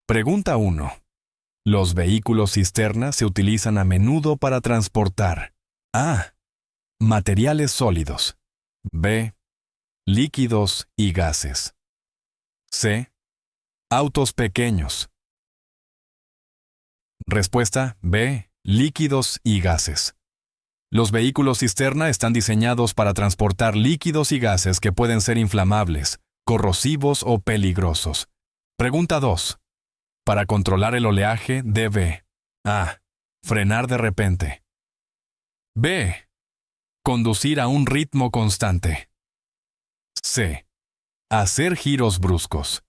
Pregunta 1. Los vehículos cisterna se utilizan a menudo para transportar A. Materiales sólidos. B. Líquidos y gases. C. Autos pequeños. Respuesta B. Líquidos y gases. Los vehículos cisterna están diseñados para transportar líquidos y gases que pueden ser inflamables, corrosivos o peligrosos. Pregunta 2. Para controlar el oleaje debe A. Frenar de repente. B. Conducir a un ritmo constante. C. Hacer giros bruscos.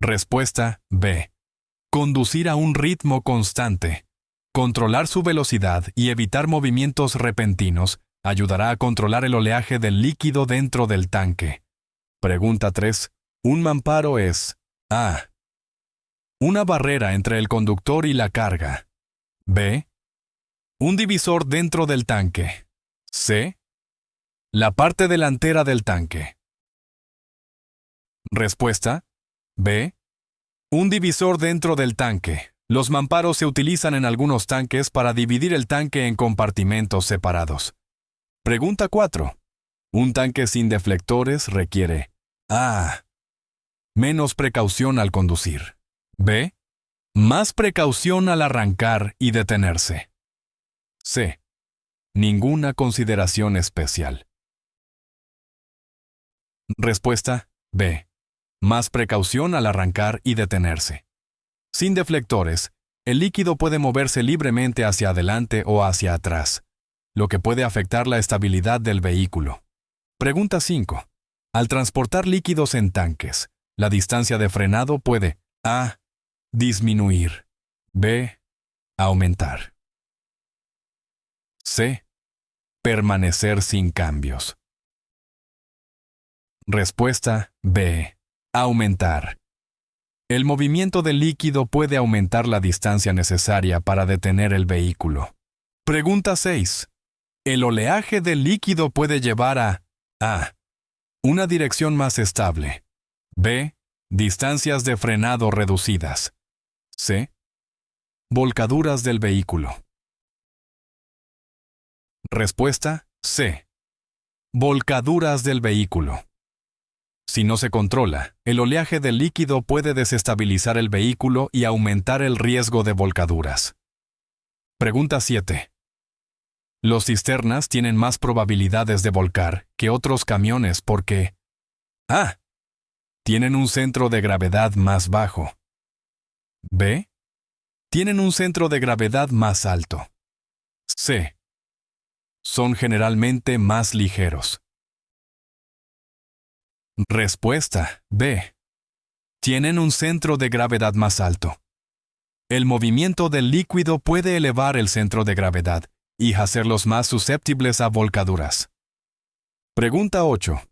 Respuesta B. Conducir a un ritmo constante. Controlar su velocidad y evitar movimientos repentinos ayudará a controlar el oleaje del líquido dentro del tanque. Pregunta 3. Un mamparo es A. Una barrera entre el conductor y la carga. B. Un divisor dentro del tanque. C. La parte delantera del tanque. Respuesta B. Un divisor dentro del tanque. Los mamparos se utilizan en algunos tanques para dividir el tanque en compartimentos separados. Pregunta 4. Un tanque sin deflectores requiere A. Menos precaución al conducir. B. Más precaución al arrancar y detenerse. C. Ninguna consideración especial. Respuesta B. Más precaución al arrancar y detenerse. Sin deflectores, el líquido puede moverse libremente hacia adelante o hacia atrás, lo que puede afectar la estabilidad del vehículo. Pregunta 5. Al transportar líquidos en tanques, la distancia de frenado puede A. Disminuir. B. Aumentar. C. Permanecer sin cambios. Respuesta B. Aumentar. El movimiento del líquido puede aumentar la distancia necesaria para detener el vehículo. Pregunta 6. El oleaje del líquido puede llevar a A. Una dirección más estable. B. Distancias de frenado reducidas. C. Volcaduras del vehículo. Respuesta C. Volcaduras del vehículo. Si no se controla, el oleaje del líquido puede desestabilizar el vehículo y aumentar el riesgo de volcaduras. Pregunta 7. Los cisternas tienen más probabilidades de volcar que otros camiones porque A. Tienen un centro de gravedad más bajo. B. Tienen un centro de gravedad más alto. C. Son generalmente más ligeros. Respuesta B. Tienen un centro de gravedad más alto. El movimiento del líquido puede elevar el centro de gravedad y hacerlos más susceptibles a volcaduras. Pregunta 8.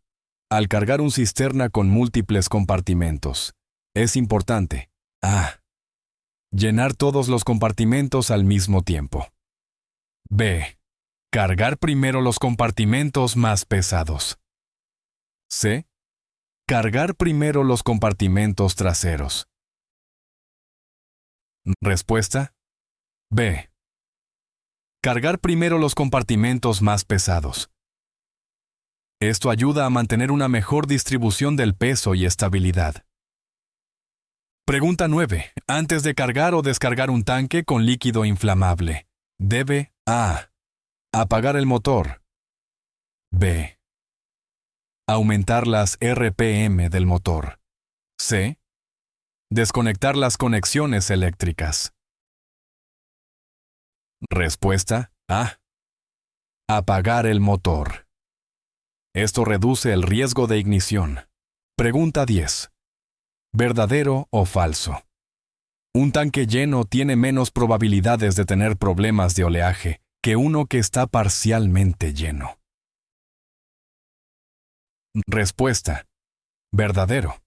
Al cargar un cisterna con múltiples compartimentos, es importante A. Llenar todos los compartimentos al mismo tiempo. B. Cargar primero los compartimentos más pesados. C. Cargar primero los compartimentos traseros. Respuesta B. Cargar primero los compartimentos más pesados. Esto ayuda a mantener una mejor distribución del peso y estabilidad. Pregunta 9. Antes de cargar o descargar un tanque con líquido inflamable, debe A. Apagar el motor. B. Aumentar las RPM del motor. C. Desconectar las conexiones eléctricas. Respuesta A. Apagar el motor. Esto reduce el riesgo de ignición. Pregunta 10. ¿Verdadero o falso? Un tanque lleno tiene menos probabilidades de tener problemas de oleaje que uno que está parcialmente lleno. Respuesta. Verdadero.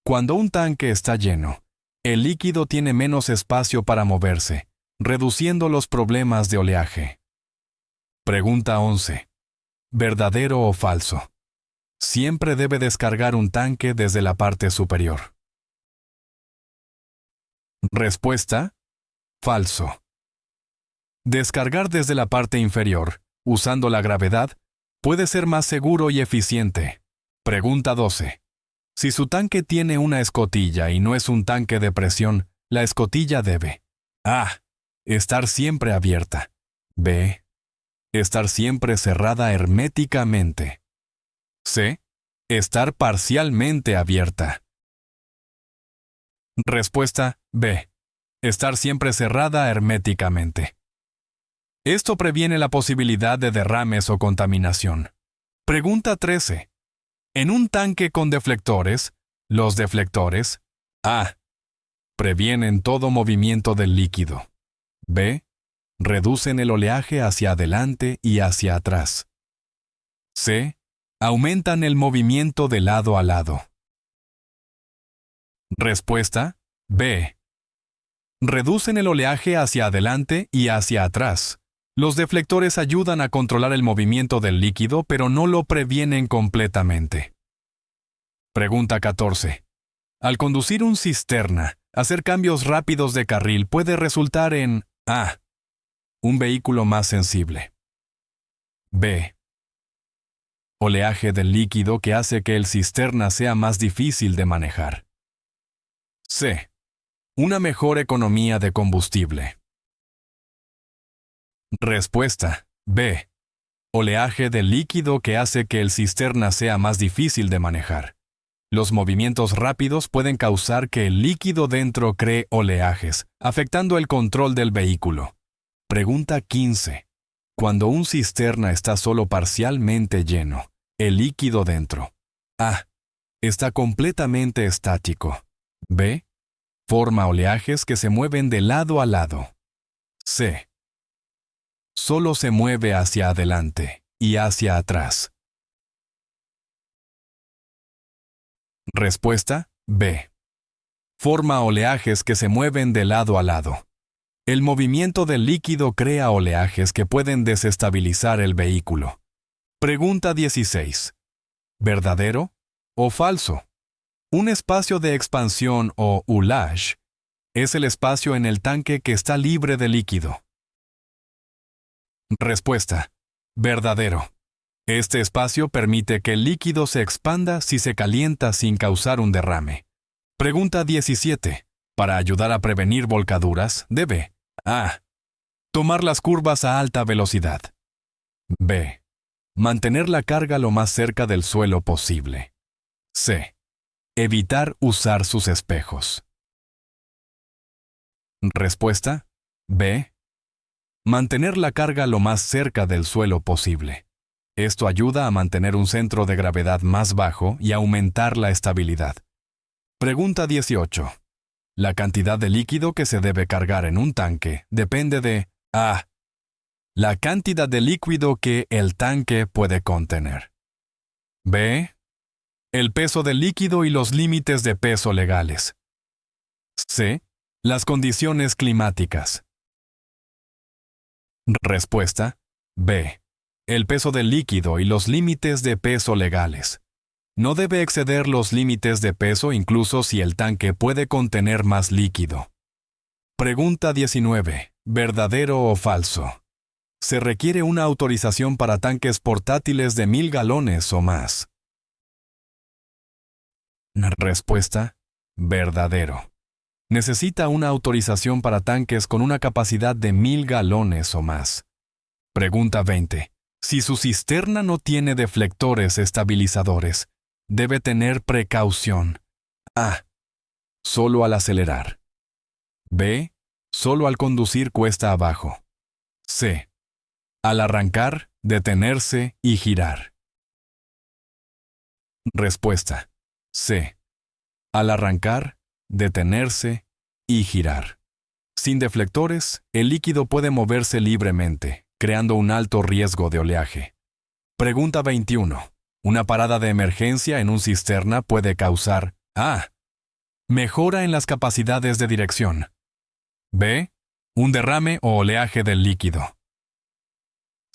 Cuando un tanque está lleno, el líquido tiene menos espacio para moverse, reduciendo los problemas de oleaje. Pregunta 11. ¿Verdadero o falso? Siempre debe descargar un tanque desde la parte superior. Respuesta: falso. Descargar desde la parte inferior, usando la gravedad, puede ser más seguro y eficiente. Pregunta 12. Si su tanque tiene una escotilla y no es un tanque de presión, la escotilla debe: A. Estar siempre abierta. B. Estar siempre cerrada herméticamente. C. Estar parcialmente abierta. Respuesta: B. Estar siempre cerrada herméticamente. Esto previene la posibilidad de derrames o contaminación. Pregunta 13. En un tanque con deflectores, los deflectores: A. Previenen todo movimiento del líquido. B. Reducen el oleaje hacia adelante y hacia atrás. C. Aumentan el movimiento de lado a lado. Respuesta: B. Reducen el oleaje hacia adelante y hacia atrás. Los deflectores ayudan a controlar el movimiento del líquido, pero no lo previenen completamente. Pregunta 14. Al conducir un cisterna, hacer cambios rápidos de carril puede resultar en: A. Un vehículo más sensible. B. Oleaje del líquido que hace que el cisterna sea más difícil de manejar. C. Una mejor economía de combustible. Respuesta: B. Oleaje del líquido que hace que el cisterna sea más difícil de manejar. Los movimientos rápidos pueden causar que el líquido dentro cree oleajes, afectando el control del vehículo. Pregunta 15. Cuando un cisterna está solo parcialmente lleno, el líquido dentro: A. Está completamente estático. B. Forma oleajes que se mueven de lado a lado. C. Solo se mueve hacia adelante y hacia atrás. Respuesta: B. Forma oleajes que se mueven de lado a lado. El movimiento del líquido crea oleajes que pueden desestabilizar el vehículo. Pregunta 16. ¿Verdadero o falso? Un espacio de expansión o ullage es el espacio en el tanque que está libre de líquido. Respuesta: verdadero. Este espacio permite que el líquido se expanda si se calienta sin causar un derrame. Pregunta 17. Para ayudar a prevenir volcaduras, debe: A. Tomar las curvas a alta velocidad. B. Mantener la carga lo más cerca del suelo posible. C. Evitar usar sus espejos. Respuesta: B. Mantener la carga lo más cerca del suelo posible. Esto ayuda a mantener un centro de gravedad más bajo y aumentar la estabilidad. Pregunta 18. La cantidad de líquido que se debe cargar en un tanque depende de: A. La cantidad de líquido que el tanque puede contener. B. El peso del líquido y los límites de peso legales. C. Las condiciones climáticas. Respuesta: B. El peso del líquido y los límites de peso legales. No debe exceder los límites de peso incluso si el tanque puede contener más líquido. Pregunta 19. ¿Verdadero o falso? Se requiere una autorización para tanques portátiles de 1000 galones o más. Respuesta: verdadero. Necesita una autorización para tanques con una capacidad de 1000 galones o más. Pregunta 20. Si su cisterna no tiene deflectores estabilizadores, debe tener precaución. A. Solo al acelerar. B. Solo al conducir cuesta abajo. C. Al arrancar, detenerse y girar. Respuesta: C. Al arrancar, detenerse y girar. Sin deflectores, el líquido puede moverse libremente, creando un alto riesgo de oleaje. Pregunta 21. Una parada de emergencia en un cisterna puede causar: A. Mejora en las capacidades de dirección. B. Un derrame o oleaje del líquido.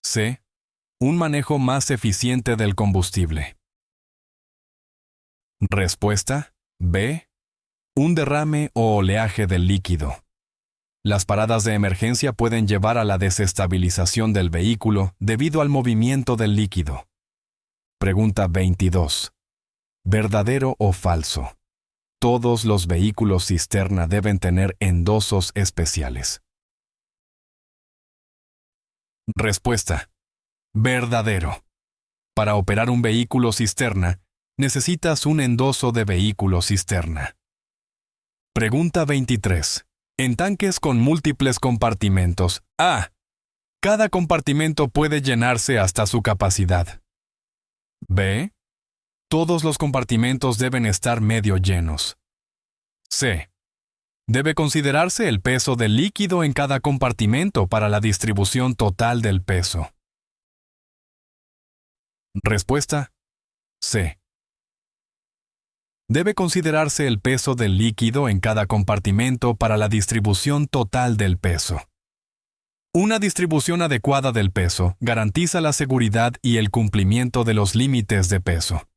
C. Un manejo más eficiente del combustible. Respuesta: B. Un derrame o oleaje del líquido. Las paradas de emergencia pueden llevar a la desestabilización del vehículo debido al movimiento del líquido. Pregunta 22. ¿Verdadero o falso? Todos los vehículos cisterna deben tener endosos especiales. Respuesta. Verdadero. Para operar un vehículo cisterna, necesitas un endoso de vehículo cisterna. Pregunta 23. En tanques con múltiples compartimentos. A. Cada compartimento puede llenarse hasta su capacidad. B. Todos los compartimentos deben estar medio llenos. C. Debe considerarse el peso del líquido en cada compartimento para la distribución total del peso. Respuesta. C. Debe considerarse el peso del líquido en cada compartimento para la distribución total del peso. Una distribución adecuada del peso garantiza la seguridad y el cumplimiento de los límites de peso.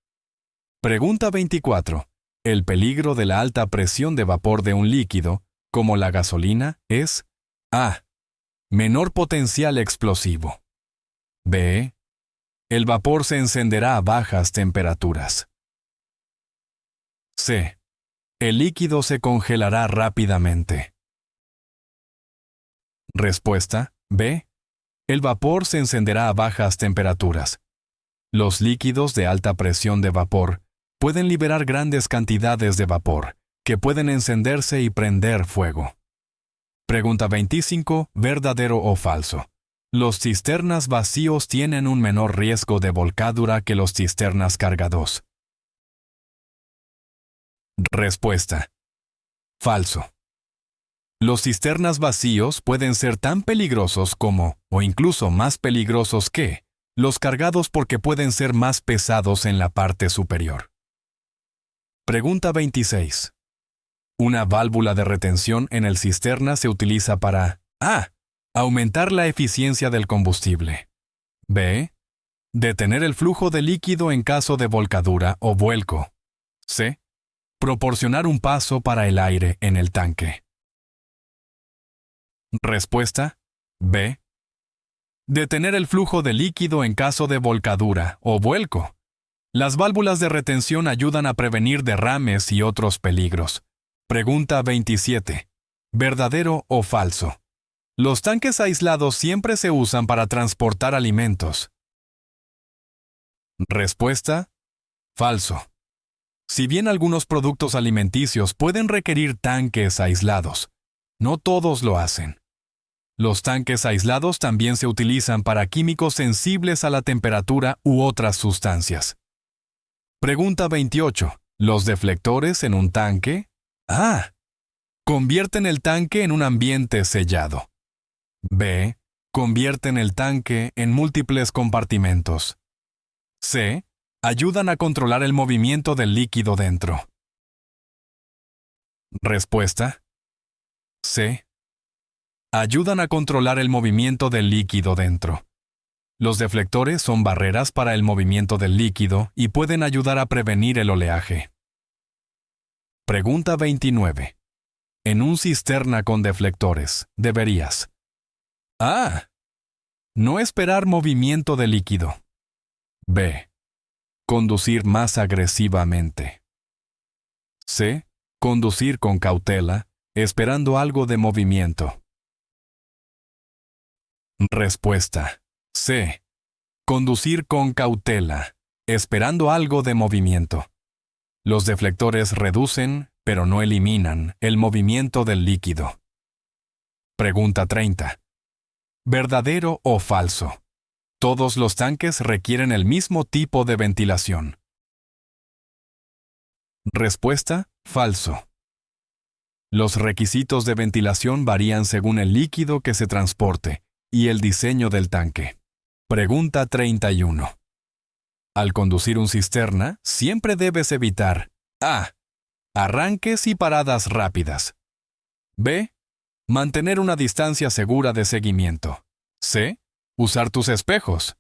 Pregunta 24. El peligro de la alta presión de vapor de un líquido, como la gasolina, es A. Menor potencial explosivo. B. El vapor se encenderá a bajas temperaturas. C. El líquido se congelará rápidamente. Respuesta. B. El vapor se encenderá a bajas temperaturas. Los líquidos de alta presión de vapor pueden liberar grandes cantidades de vapor, que pueden encenderse y prender fuego. Pregunta 25. ¿Verdadero o falso? Los cisternas vacíos tienen un menor riesgo de volcadura que los cisternas cargados. Respuesta. Falso. Los cisternas vacíos pueden ser tan peligrosos como, o incluso más peligrosos que, los cargados porque pueden ser más pesados en la parte superior. Pregunta 26. Una válvula de retención en el cisterna se utiliza para A. Aumentar la eficiencia del combustible. B. Detener el flujo de líquido en caso de volcadura o vuelco. C. Proporcionar un paso para el aire en el tanque. Respuesta. B. Detener el flujo de líquido en caso de volcadura o vuelco. Las válvulas de retención ayudan a prevenir derrames y otros peligros. Pregunta 27. ¿Verdadero o falso? Los tanques aislados siempre se usan para transportar alimentos. Respuesta. Falso. Si bien algunos productos alimenticios pueden requerir tanques aislados, no todos lo hacen. Los tanques aislados también se utilizan para químicos sensibles a la temperatura u otras sustancias. Pregunta 28. ¿Los deflectores en un tanque? A. Convierten el tanque en un ambiente sellado. B. Convierten el tanque en múltiples compartimentos. C. Ayudan a controlar el movimiento del líquido dentro. Respuesta. C. Ayudan a controlar el movimiento del líquido dentro. Los deflectores son barreras para el movimiento del líquido y pueden ayudar a prevenir el oleaje. Pregunta 29. En un cisterna con deflectores, deberías A. No esperar movimiento de líquido. B. Conducir más agresivamente. C. Conducir con cautela, esperando algo de movimiento. Respuesta. C. Conducir con cautela, esperando algo de movimiento. Los deflectores reducen, pero no eliminan, el movimiento del líquido. Pregunta 30. ¿Verdadero o falso? Todos los tanques requieren el mismo tipo de ventilación. Respuesta. Falso. Los requisitos de ventilación varían según el líquido que se transporte y el diseño del tanque. Pregunta 31. Al conducir un cisterna, siempre debes evitar A. Arranques y paradas rápidas. B. Mantener una distancia segura de seguimiento. C. Usar tus espejos.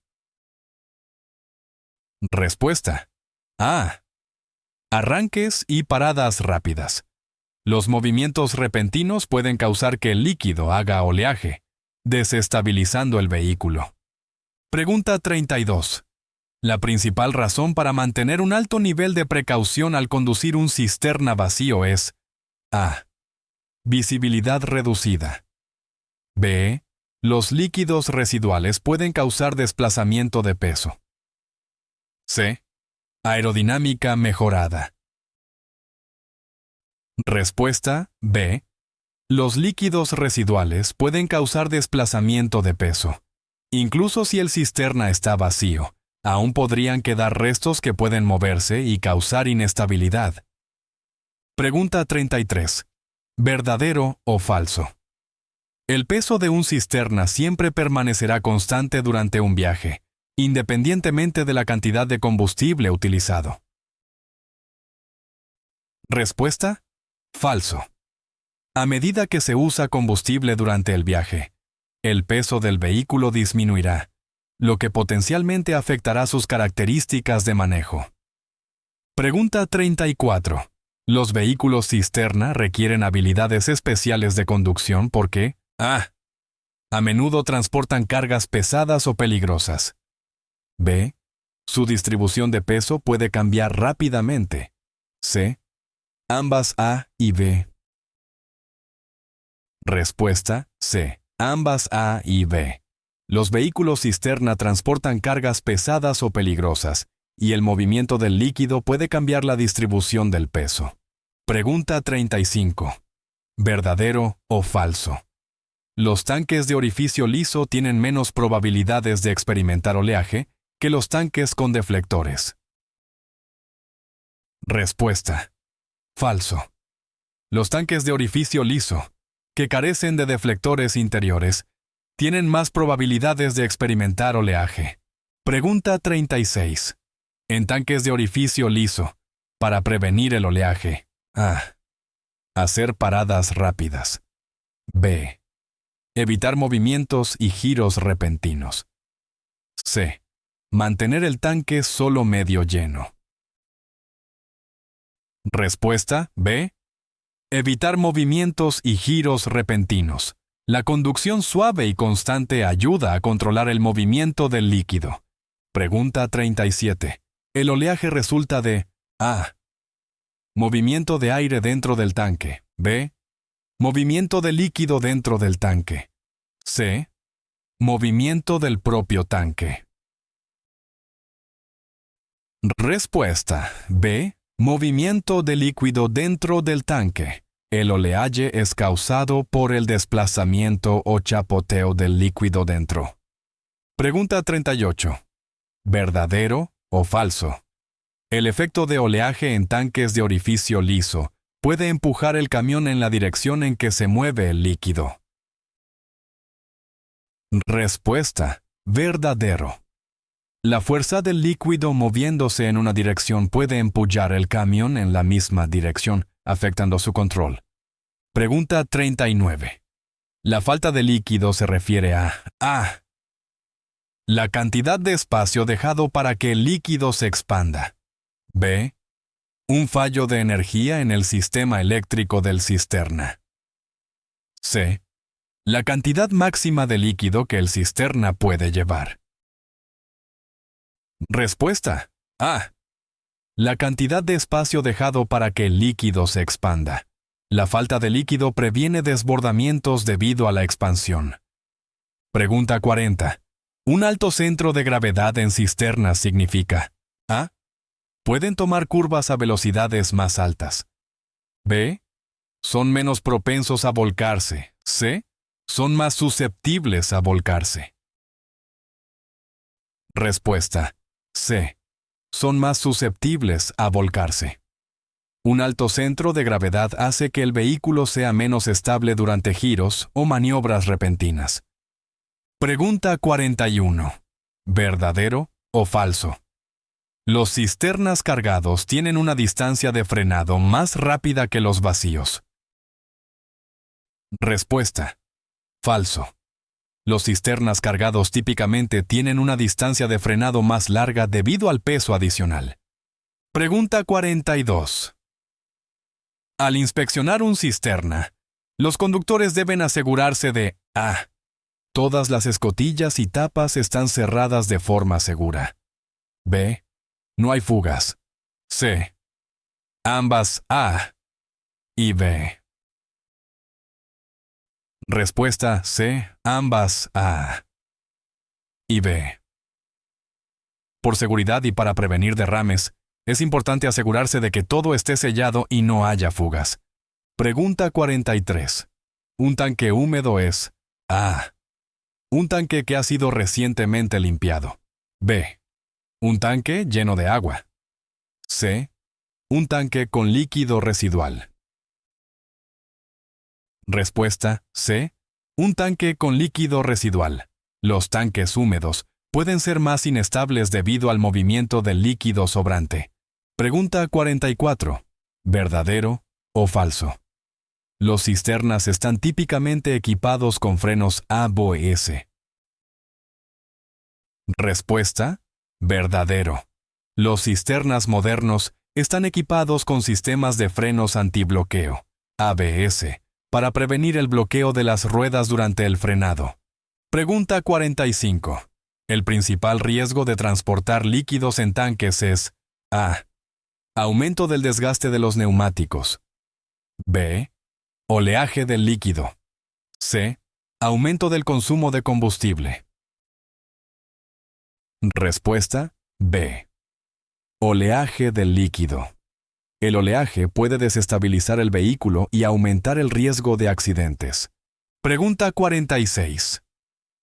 Respuesta. A. Arranques y paradas rápidas. Los movimientos repentinos pueden causar que el líquido haga oleaje, desestabilizando el vehículo. Pregunta 32. La principal razón para mantener un alto nivel de precaución al conducir un cisterna vacío es A. Visibilidad reducida. B. Los líquidos residuales pueden causar desplazamiento de peso. C. Aerodinámica mejorada. Respuesta B. Los líquidos residuales pueden causar desplazamiento de peso. Incluso si el cisterna está vacío, aún podrían quedar restos que pueden moverse y causar inestabilidad. Pregunta 33. ¿Verdadero o falso? El peso de un cisterna siempre permanecerá constante durante un viaje, independientemente de la cantidad de combustible utilizado. Respuesta: falso. A medida que se usa combustible durante el viaje, el peso del vehículo disminuirá, lo que potencialmente afectará sus características de manejo. Pregunta 34. Los vehículos cisterna requieren habilidades especiales de conducción porque A. A menudo transportan cargas pesadas o peligrosas. B. Su distribución de peso puede cambiar rápidamente. C. Ambas A y B. Respuesta: C. Ambas A y B. Los vehículos cisterna transportan cargas pesadas o peligrosas, y el movimiento del líquido puede cambiar la distribución del peso. Pregunta 35. ¿Verdadero o falso? Los tanques de orificio liso tienen menos probabilidades de experimentar oleaje que los tanques con deflectores. Respuesta: falso. Los tanques de orificio liso, que carecen de deflectores interiores, tienen más probabilidades de experimentar oleaje. Pregunta 36. En tanques de orificio liso, para prevenir el oleaje, A. Hacer paradas rápidas. B. Evitar movimientos y giros repentinos. C. Mantener el tanque solo medio lleno. Respuesta: B. Evitar movimientos y giros repentinos. La conducción suave y constante ayuda a controlar el movimiento del líquido. Pregunta 37. El oleaje resulta de A. Movimiento de aire dentro del tanque. B. Movimiento de líquido dentro del tanque. C. Movimiento del propio tanque. Respuesta: B. Movimiento de líquido dentro del tanque. El oleaje es causado por el desplazamiento o chapoteo del líquido dentro. Pregunta 38. ¿Verdadero o falso? El efecto de oleaje en tanques de orificio liso puede empujar el camión en la dirección en que se mueve el líquido. Respuesta: verdadero. La fuerza del líquido moviéndose en una dirección puede empujar el camión en la misma dirección, afectando su control. Pregunta 39. La falta de líquido se refiere a A. La cantidad de espacio dejado para que el líquido se expanda. B. Un fallo de energía en el sistema eléctrico del cisterna. C. La cantidad máxima de líquido que el cisterna puede llevar. Respuesta: A. La cantidad de espacio dejado para que el líquido se expanda. La falta de líquido previene desbordamientos debido a la expansión. Pregunta 40. Un alto centro de gravedad en cisternas significa A. Pueden tomar curvas a velocidades más altas. B. Son menos propensos a volcarse. C. Son más susceptibles a volcarse. Respuesta: C. Son más susceptibles a volcarse. Un alto centro de gravedad hace que el vehículo sea menos estable durante giros o maniobras repentinas. Pregunta 41. ¿Verdadero o falso? Los cisternas cargados tienen una distancia de frenado más rápida que los vacíos. Respuesta: falso. Los cisternas cargados típicamente tienen una distancia de frenado más larga debido al peso adicional. Pregunta 42. Al inspeccionar un cisterna, los conductores deben asegurarse de A. Todas las escotillas y tapas están cerradas de forma segura. B. No hay fugas. C. Ambas A y B. Respuesta C. Ambas A y B. Por seguridad y para prevenir derrames, es importante asegurarse de que todo esté sellado y no haya fugas. Pregunta 43. Un tanque húmedo es A. Un tanque que ha sido recientemente limpiado. B. Un tanque lleno de agua. C. Un tanque con líquido residual. Respuesta C. Un tanque con líquido residual. Los tanques húmedos pueden ser más inestables debido al movimiento del líquido sobrante. Pregunta 44. ¿Verdadero o falso? Los cisternas están típicamente equipados con frenos ABS. Respuesta: verdadero. Los cisternas modernos están equipados con sistemas de frenos antibloqueo, ABS, para prevenir el bloqueo de las ruedas durante el frenado. Pregunta 45. El principal riesgo de transportar líquidos en tanques es A. Aumento del desgaste de los neumáticos. B. Oleaje del líquido. C. Aumento del consumo de combustible. Respuesta: B. Oleaje del líquido. El oleaje puede desestabilizar el vehículo y aumentar el riesgo de accidentes. Pregunta 46.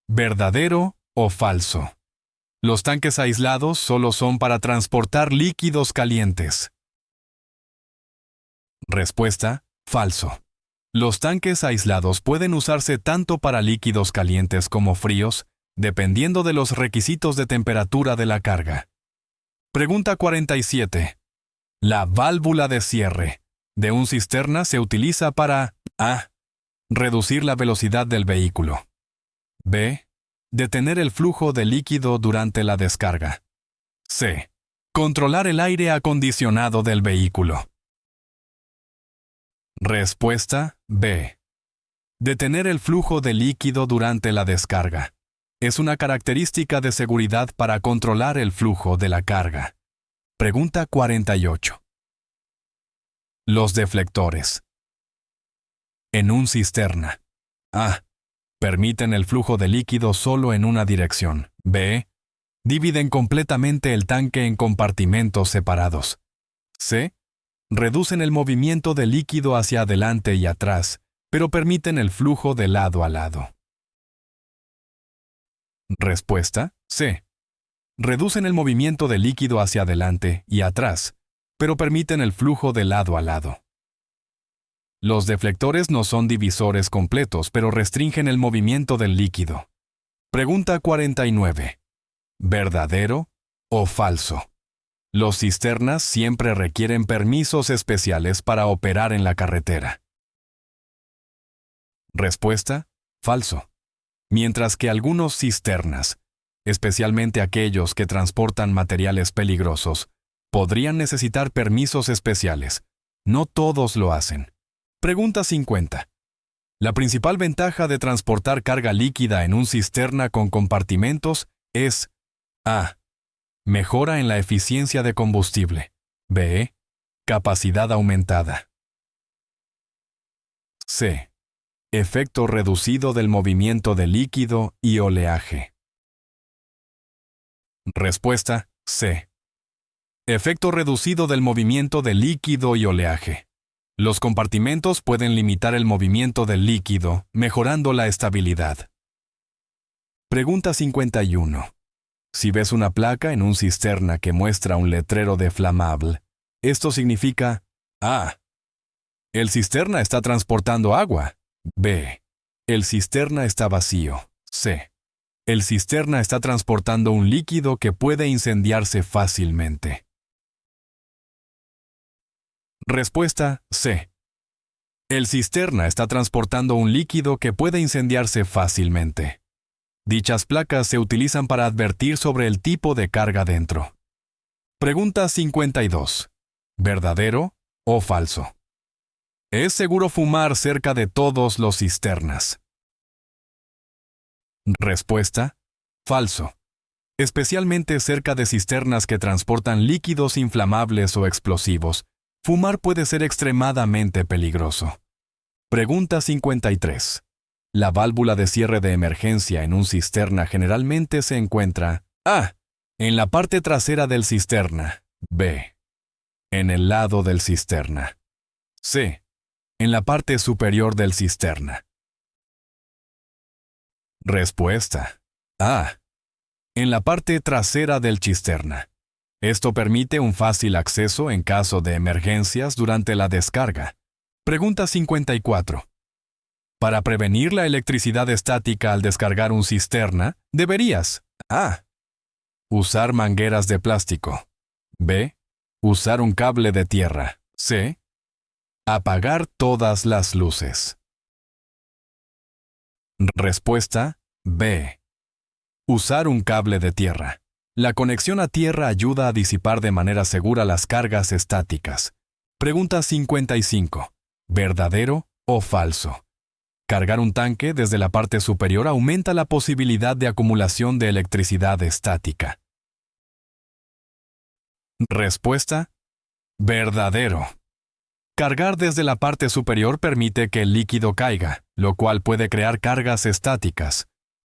¿Verdadero o falso? Los tanques aislados solo son para transportar líquidos calientes. Respuesta: falso. Los tanques aislados pueden usarse tanto para líquidos calientes como fríos, dependiendo de los requisitos de temperatura de la carga. Pregunta 47. La válvula de cierre de un cisterna se utiliza para A. Reducir la velocidad del vehículo. B. Detener el flujo de líquido durante la descarga. C. Controlar el aire acondicionado del vehículo. Respuesta: B. Detener el flujo de líquido durante la descarga. Es una característica de seguridad para controlar el flujo de la carga. Pregunta 48. Los deflectores. En un cisterna. A. Permiten el flujo de líquido solo en una dirección. B. Dividen completamente el tanque en compartimentos separados. C. Reducen el movimiento de líquido hacia adelante y atrás, pero permiten el flujo de lado a lado. Respuesta: C. Reducen el movimiento de líquido hacia adelante y atrás, pero permiten el flujo de lado a lado. Los deflectores no son divisores completos, pero restringen el movimiento del líquido. Pregunta 49. ¿Verdadero o falso? Los cisternas siempre requieren permisos especiales para operar en la carretera. Respuesta: falso. Mientras que algunos cisternas, especialmente aquellos que transportan materiales peligrosos, podrían necesitar permisos especiales, no todos lo hacen. Pregunta 50. La principal ventaja de transportar carga líquida en un cisterna con compartimentos es A. Mejora en la eficiencia de combustible. B. Capacidad aumentada. C. Efecto reducido del movimiento de líquido y oleaje. Respuesta: C. Efecto reducido del movimiento de líquido y oleaje. Los compartimentos pueden limitar el movimiento del líquido, mejorando la estabilidad. Pregunta 51. Si ves una placa en un cisterna que muestra un letrero de flammable, esto significa A. El cisterna está transportando agua. B. El cisterna está vacío. C. El cisterna está transportando un líquido que puede incendiarse fácilmente. Respuesta: C. El cisterna está transportando un líquido que puede incendiarse fácilmente. Dichas placas se utilizan para advertir sobre el tipo de carga dentro. Pregunta 52. ¿Verdadero o falso? Es seguro fumar cerca de todos los cisternas. Respuesta: falso. Especialmente cerca de cisternas que transportan líquidos inflamables o explosivos, fumar puede ser extremadamente peligroso. Pregunta 53. La válvula de cierre de emergencia en un cisterna generalmente se encuentra A. En la parte trasera del cisterna. B. En el lado del cisterna. C. En la parte superior del cisterna. Respuesta: A. En la parte trasera del cisterna. Esto permite un fácil acceso en caso de emergencias durante la descarga. Pregunta 54. Para prevenir la electricidad estática al descargar un cisterna, deberías A. Usar mangueras de plástico. B. Usar un cable de tierra. C. Apagar todas las luces. Respuesta: B. Usar un cable de tierra. La conexión a tierra ayuda a disipar de manera segura las cargas estáticas. Pregunta 55. ¿Verdadero o falso? Cargar un tanque desde la parte superior aumenta la posibilidad de acumulación de electricidad estática. Respuesta: verdadero. Cargar desde la parte superior permite que el líquido caiga, lo cual puede crear cargas estáticas.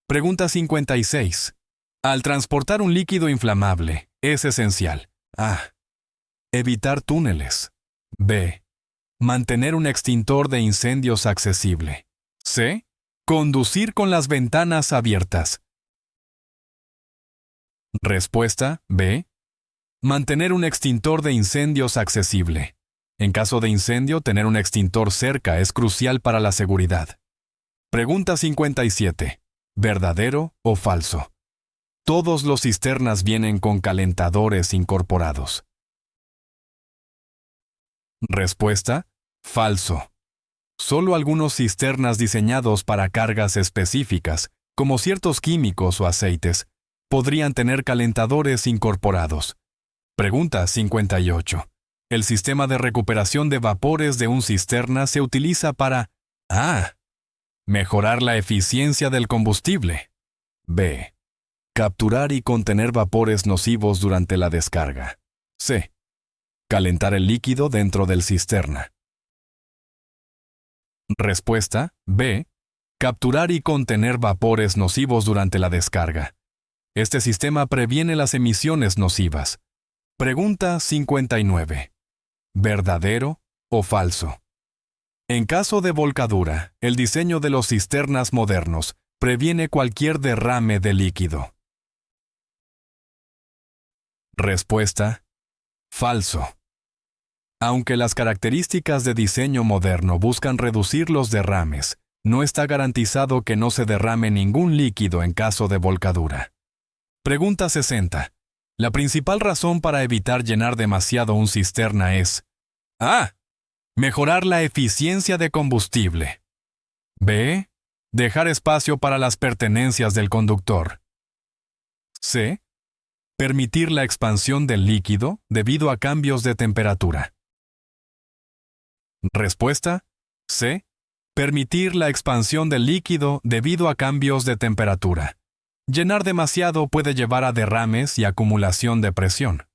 Pregunta 56. Al transportar un líquido inflamable, es esencial: A. Evitar túneles. B. Mantener un extintor de incendios accesible. C. Conducir con las ventanas abiertas. Respuesta: B. Mantener un extintor de incendios accesible. En caso de incendio, tener un extintor cerca es crucial para la seguridad. Pregunta 57. ¿Verdadero o falso? Todos los cisternas vienen con calentadores incorporados. Respuesta: falso. Solo algunos cisternas diseñados para cargas específicas, como ciertos químicos o aceites, podrían tener calentadores incorporados. Pregunta 58. El sistema de recuperación de vapores de un cisterna se utiliza para A. Mejorar la eficiencia del combustible. B. Capturar y contener vapores nocivos durante la descarga. C. Calentar el líquido dentro del cisterna. Respuesta: B. Capturar y contener vapores nocivos durante la descarga. Este sistema previene las emisiones nocivas. Pregunta 59. ¿Verdadero o falso? En caso de volcadura, el diseño de los cisternas modernos previene cualquier derrame de líquido. Respuesta: falso. Aunque las características de diseño moderno buscan reducir los derrames, no está garantizado que no se derrame ningún líquido en caso de volcadura. Pregunta 60. La principal razón para evitar llenar demasiado un cisterna es A. Mejorar la eficiencia de combustible. B. Dejar espacio para las pertenencias del conductor. C. Permitir la expansión del líquido debido a cambios de temperatura. Respuesta: C. Permitir la expansión del líquido debido a cambios de temperatura. Llenar demasiado puede llevar a derrames y acumulación de presión.